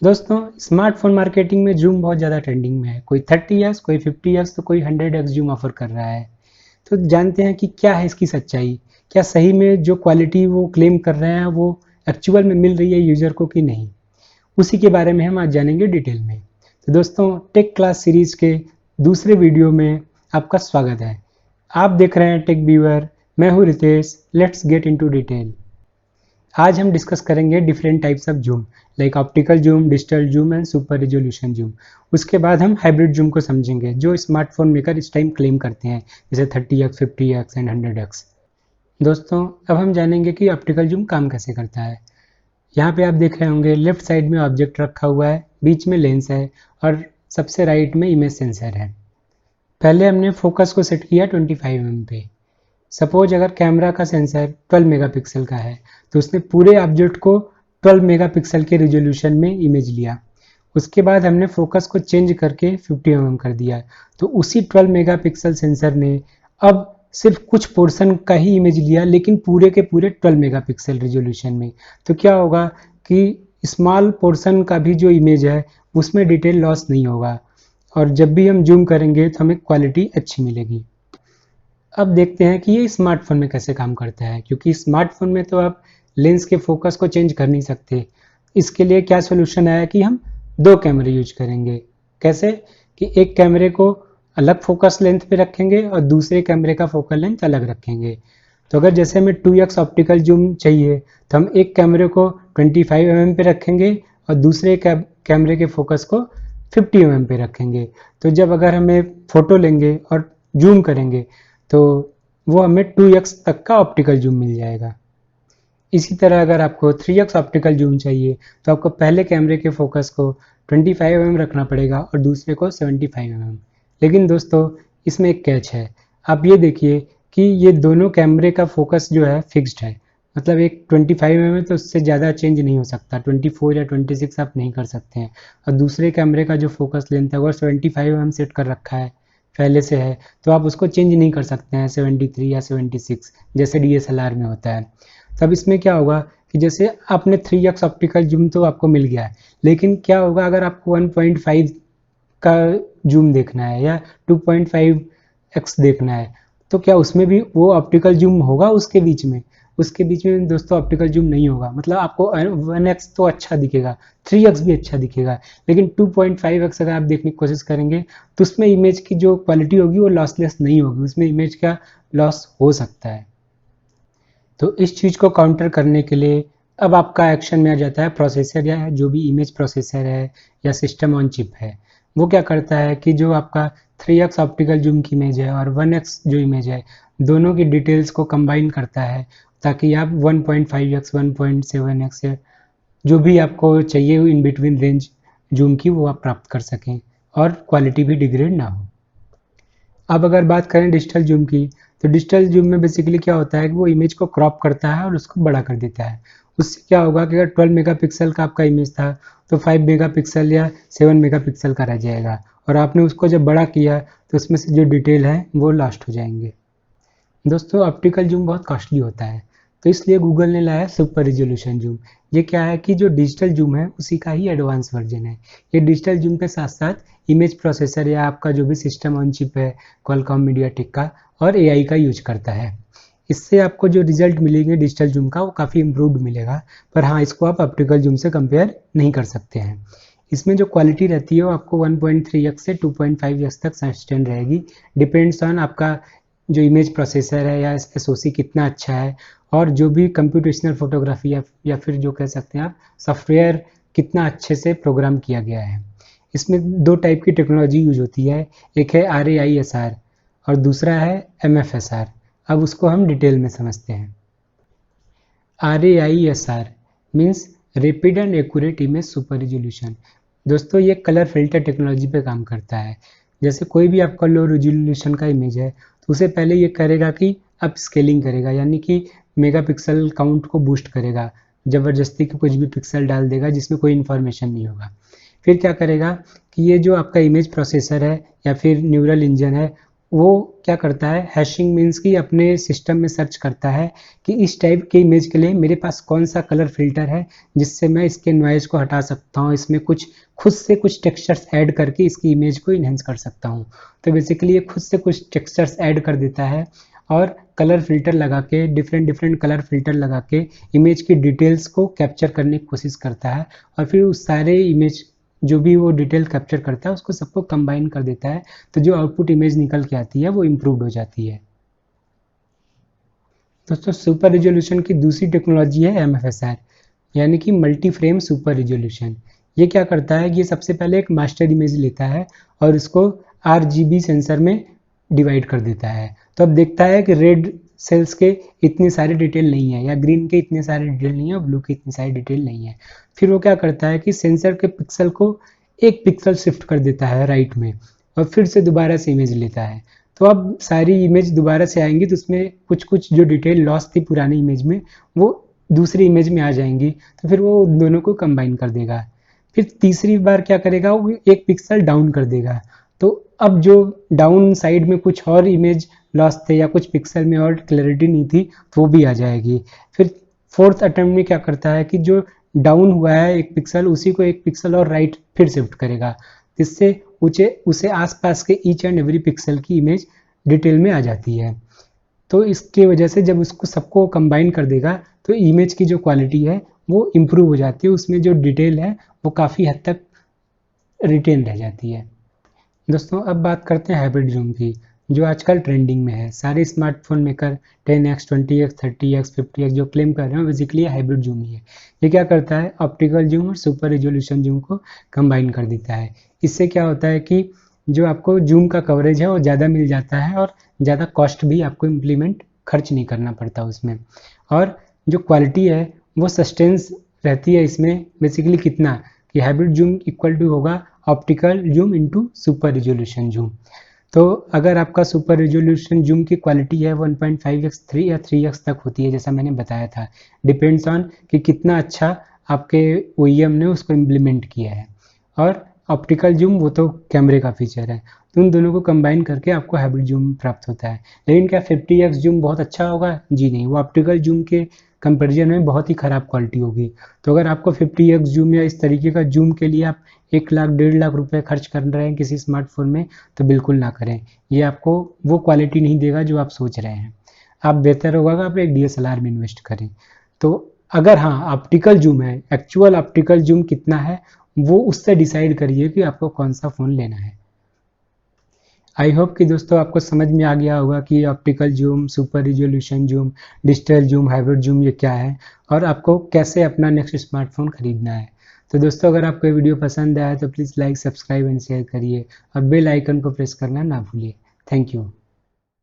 दोस्तों, smartphone marketing में zoom बहुत ज़्यादा ट्रेंडिंग में है। कोई 30x, कोई 50x, तो कोई 100x जूम ऑफर कर रहा है। तो जानते हैं कि क्या है इसकी सच्चाई। क्या सही में जो क्वालिटी वो क्लेम कर रहे हैं वो एक्चुअल में मिल रही है यूज़र को कि नहीं। उसी के बारे में हम आज जानेंगे डिटेल में। तो दोस्तों, टेक क्लास सीरीज़ के दूसरे वीडियो में आपका स्वागत है। आप देख रहे हैं टेक व्यूअर। मैं हूँ Ritesh. Let's get into detail. आज हम डिस्कस करेंगे different types of zoom, like optical zoom, digital zoom and super resolution zoom. उसके बाद हम हाइब्रिड जूम को समझेंगे जो स्मार्टफोन मेकर इस टाइम क्लेम करते हैं, जैसे 30x, 50x एंड 100x। दोस्तों, अब हम जानेंगे कि ऑप्टिकल जूम काम कैसे करता है। यहाँ पे आप देख रहे होंगे लेफ्ट साइड में ऑब्जेक्ट रखा हुआ है, बीच में लेंस है और सबसे राइट में इमेज सेंसर है। पहले हमने फोकस को सेट किया 25 mm पे। सपोज अगर कैमरा का सेंसर 12 मेगापिक्सल का है तो उसने पूरे ऑब्जेक्ट को 12 मेगापिक्सल के रिजोल्यूशन में इमेज लिया। उसके बाद हमने फोकस को चेंज करके 50 mm कर दिया। तो उसी 12 मेगापिक्सल सेंसर ने अब सिर्फ कुछ पोर्शन का ही इमेज लिया, लेकिन पूरे के पूरे 12 मेगापिक्सल रिजोल्यूशन में। तो क्या होगा कि स्मॉल पोर्शन का भी जो इमेज है उसमें डिटेल लॉस नहीं होगा, और जब भी हम जूम करेंगे तो हमें क्वालिटी अच्छी मिलेगी। अब देखते हैं कि ये स्मार्टफोन में कैसे काम करता है, क्योंकि स्मार्टफोन में तो आप लेंस के फोकस को चेंज कर नहीं सकते। इसके लिए क्या सोल्यूशन आया कि हम दो कैमरे यूज करेंगे। कैसे कि एक कैमरे को अलग फोकस लेंथ पे रखेंगे और दूसरे कैमरे का फोकल लेंथ अलग रखेंगे। तो अगर जैसे हमें 2x ऑप्टिकल जूम चाहिए तो हम एक कैमरे को 25 mm पे रखेंगे और दूसरे कैमरे के फोकस को 50 mm पे रखेंगे। तो जब अगर हमें फ़ोटो लेंगे और जूम करेंगे तो वो हमें 2x तक का ऑप्टिकल जूम मिल जाएगा। इसी तरह अगर आपको 3x ऑप्टिकल जूम चाहिए तो आपको पहले कैमरे के फोकस को 25 mm रखना पड़ेगा और दूसरे को 75 mm। लेकिन दोस्तों, इसमें एक कैच है। आप ये देखिए कि ये दोनों कैमरे का फोकस जो है फिक्स्ड है। मतलब एक 25 mm है तो उससे ज़्यादा चेंज नहीं हो सकता, 24 या 26 आप नहीं कर सकते हैं। और दूसरे कैमरे का जो फोकस लेंथ है वो 75 mm सेट कर रखा है, पहले से है, तो आप उसको चेंज नहीं कर सकते हैं 73 या 76 जैसे DSLR में होता है। तब इसमें क्या होगा कि जैसे आपने 3x ऑप्टिकल जूम तो आपको मिल गया है, लेकिन क्या होगा अगर आपको 1.5 का जूम देखना है या 2.5x देखना है, तो क्या उसमें भी वो ऑप्टिकल जूम होगा उसके बीच में दोस्तों ऑप्टिकल जूम नहीं होगा। मतलब आपको 1x तो अच्छा दिखेगा, 3x भी अच्छा दिखेगा, लेकिन 2.5x अगर आप देखने की कोशिश करेंगे तो उसमें इमेज की जो क्वालिटी होगी वो लॉसलेस नहीं होगी, उसमें इमेज का लॉस हो सकता है। तो इस चीज़ को काउंटर करने के लिए अब आपका एक्शन में आ जाता है प्रोसेसर, या जो भी इमेज प्रोसेसर है या सिस्टम ऑन चिप है। वो क्या करता है कि जो आपका 3x ऑप्टिकल जूम की इमेज है और 1x जो इमेज है, दोनों की डिटेल्स को कंबाइन करता है ताकि आप 1.5x, 1.7x या जो भी आपको चाहिए इन बिटवीन रेंज जूम की वो आप प्राप्त कर सकें और क्वालिटी भी डिग्रेड ना हो। अब अगर बात करें डिजिटल जूम की, तो डिजिटल जूम में बेसिकली क्या होता है कि वो इमेज को क्रॉप करता है और उसको बड़ा कर देता है। उससे क्या होगा कि अगर 12 मेगापिक्सल का आपका इमेज था तो 5 मेगापिक्सल या 7 मेगापिक्सल का रह जाएगा, और आपने उसको जब बड़ा किया तो उसमें से जो डिटेल है वो लॉस्ट हो जाएंगे। दोस्तों, ऑप्टिकल जूम बहुत कॉस्टली होता है, तो इसलिए गूगल ने लाया सुपर रिजोल्यूशन जूम। ये क्या है कि जो डिजिटल जूम है उसी का ही एडवांस वर्जन है। ये डिजिटल जूम के साथ साथ इमेज प्रोसेसर या आपका जो भी सिस्टम ऑन चिप है, क्वालकॉम, मीडियाटेक का और AI का यूज करता है। इससे आपको जो रिजल्ट मिलेंगे डिजिटल जूम का वो काफ़ी इम्प्रूव्ड मिलेगा, पर हाँ, इसको आप ऑप्टिकल जूम से कंपेयर नहीं कर सकते हैं। इसमें जो क्वालिटी रहती है वो आपको 1.3x से 2.5x तक सस्टेन रहेगी, डिपेंड्स ऑन आपका जो इमेज प्रोसेसर है या SoC कितना अच्छा है, और जो भी कंप्यूटेशनल फोटोग्राफी या फिर जो कह सकते हैं आप सॉफ्टवेयर कितना अच्छे से प्रोग्राम किया गया है। इसमें दो टाइप की टेक्नोलॉजी यूज होती है, एक है RAISR और दूसरा है MFSR। अब उसको हम डिटेल में समझते हैं। RAISR means rapid and accurate image super resolution. दोस्तों, ये कलर फिल्टर टेक्नोलॉजी पे काम करता है। जैसे कोई भी आपका लो रिजोल्यूशन का इमेज है तो उसे पहले ये करेगा कि अप स्केलिंग करेगा, यानी कि मेगापिक्सल काउंट को बूस्ट करेगा, ज़बरदस्ती के कुछ भी पिक्सल डाल देगा जिसमें कोई इन्फॉर्मेशन नहीं होगा। फिर क्या करेगा कि ये जो आपका इमेज प्रोसेसर है या फिर न्यूरल इंजन है वो क्या करता है, हैशिंग मीन्स कि अपने सिस्टम में सर्च करता है कि इस टाइप के इमेज के लिए मेरे पास कौन सा कलर फिल्टर है जिससे मैं इसके नॉइज को हटा सकता हूँ, इसमें कुछ खुद से कुछ टेक्सचर्स ऐड करके इसकी इमेज को इन्हेंस कर सकता हूँ। तो बेसिकली ये खुद से कुछ टेक्सचर्स ऐड कर देता है और कलर फिल्टर लगा के, डिफरेंट डिफरेंट कलर फिल्टर लगा के इमेज की डिटेल्स को कैप्चर करने की कोशिश करता है और फिर उस सारे इमेज जो भी वो डिटेल कैप्चर करता है उसको सबको कंबाइन कर देता है, तो जो आउटपुट इमेज निकल के आती है वो इम्प्रूव्ड हो जाती है। दोस्तों सुपर रिजोल्यूशन की दूसरी टेक्नोलॉजी है MFSR, यानी कि मल्टी फ्रेम सुपर रिजोल्यूशन। ये क्या करता है कि ये सबसे पहले एक मास्टर इमेज लेता है और उसको RGB सेंसर में डिवाइड कर देता है। तो अब देखता है कि रेड सेल्स के इतनी सारी डिटेल नहीं है या ग्रीन के इतने सारे डिटेल नहीं है और ब्लू के इतनी सारी डिटेल नहीं है। फिर वो क्या करता है कि सेंसर के पिक्सल को एक पिक्सल शिफ्ट कर देता है राइट में और फिर से दोबारा से इमेज लेता है। तो अब सारी इमेज दोबारा से आएंगी तो उसमें कुछ कुछ जो डिटेल लॉस थी पुरानी इमेज में वो दूसरी इमेज में आ जाएंगी, तो फिर वो दोनों को कंबाइन कर देगा। फिर तीसरी बार क्या करेगा, वो एक पिक्सल डाउन कर देगा। तो अब जो डाउन साइड में कुछ और इमेज लॉस थे या कुछ पिक्सल में और क्लैरिटी नहीं थी तो वो भी आ जाएगी। फिर फोर्थ अटेम्प्ट में क्या करता है कि जो डाउन हुआ है एक पिक्सल उसी को एक पिक्सल और राइट फिर शिफ्ट करेगा, जिससे उसे आसपास के ईच एंड एवरी पिक्सल की इमेज डिटेल में आ जाती है। तो इसके वजह से जब उसको सबको कंबाइन कर देगा तो इमेज की जो क्वालिटी है वो इम्प्रूव हो जाती है, उसमें जो डिटेल है वो काफ़ी हद तक रिटेन रह जाती है। दोस्तों अब बात करते हैं हाइब्रिड जूम की, जो आजकल ट्रेंडिंग में है। सारे smartphone maker 10x, 20x, 30x, 50x जो क्लेम कर रहे हैं बेसिकली हाइब्रिड जूम ही है। ये क्या करता है, ऑप्टिकल जूम और सुपर रिजोल्यूशन जूम को कंबाइन कर देता है। इससे क्या होता है कि जो आपको जूम का कवरेज है वो ज़्यादा मिल जाता है और ज़्यादा कॉस्ट भी आपको इम्प्लीमेंट खर्च नहीं करना पड़ता उसमें, और जो क्वालिटी है वो सस्टेंस रहती है इसमें। बेसिकली कितना कि हाइब्रिड जूम इक्वल टू होगा optical zoom into super resolution zoom. तो अगर आपका सुपर रिजोल्यूशन जूम की क्वालिटी है 1.5x 3 या 3x तक होती है, जैसा मैंने बताया था, डिपेंड्स ऑन कि कितना अच्छा आपके OEM ने उसको इम्प्लीमेंट किया है। और ऑप्टिकल जूम वो तो कैमरे का फीचर है, तो उन दोनों को कंबाइन करके आपको हाइब्रिड जूम प्राप्त होता है। लेकिन क्या 50x जूम बहुत अच्छा होगा? जी नहीं, वो ऑप्टिकल जूम के कंपेरिजन में बहुत ही ख़राब क्वालिटी होगी। तो अगर आपको 50x जूम या इस तरीके का जूम के लिए आप 1 लाख 1.5 लाख रुपए खर्च कर रहे हैं किसी स्मार्टफोन में, तो बिल्कुल ना करें। ये आपको वो क्वालिटी नहीं देगा जो आप सोच रहे हैं। आप बेहतर होगा कि आप एक DSLR में इन्वेस्ट करें। तो अगर हाँ ऑप्टिकल जूम है, एक्चुअल ऑप्टिकल जूम कितना है वो उससे डिसाइड करिए कि आपको कौन सा फ़ोन लेना है। आई होप कि दोस्तों आपको समझ में आ गया होगा कि optical zoom, super resolution zoom, digital zoom, hybrid zoom ये क्या है और आपको कैसे अपना नेक्स्ट स्मार्टफोन खरीदना है। तो दोस्तों अगर आपको ये वीडियो पसंद आया तो please like, subscribe and share करिए और बेल आइकन को प्रेस करना ना भूलिए। Thank you.